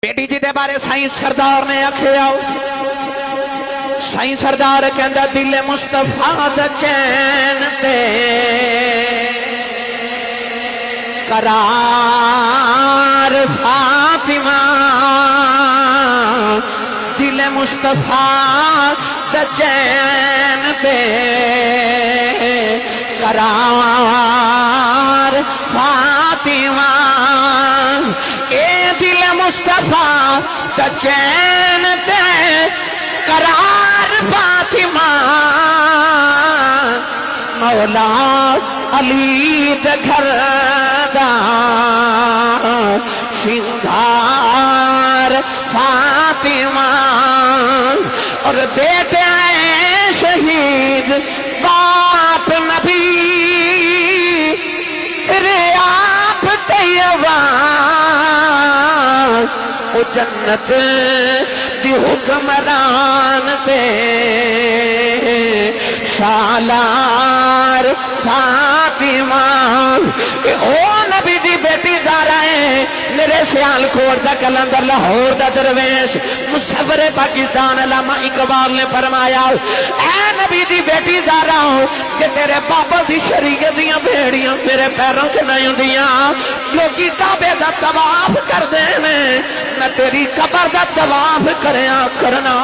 بیٹی جی دے بارے سائیں سردار نے آکھے آؤ سائیں سردار کہندا دل مصطفیٰ دا چین تے قرار فاطمہ دل مصطفیٰ دا چین تے قرار فاطمہ اے دل مصطفیٰ دا چین تے قرار فاطمہ مولا علی دے گھر دا سنگھار فاطمہ اور بیٹے آئے شہید باپ نبی پھر آپ طیبہ او جنت دی حکمران تے سالار فاطمہ او نبی دی بیٹی زہرا ہے میرے سیال کوٹ دا کلندر لاہور دا درویش مصور پاکستان علامہ اقبال نے فرمایا اے نبی دی بیٹی زہرا ہو کہ تیرے بابا دی شریعت دیاں بھیڑیاں میرے پیروں سے نہیں دیاں لوگی کعبے دا طواف کر دینے میں تیری قبر دا طواف کرنا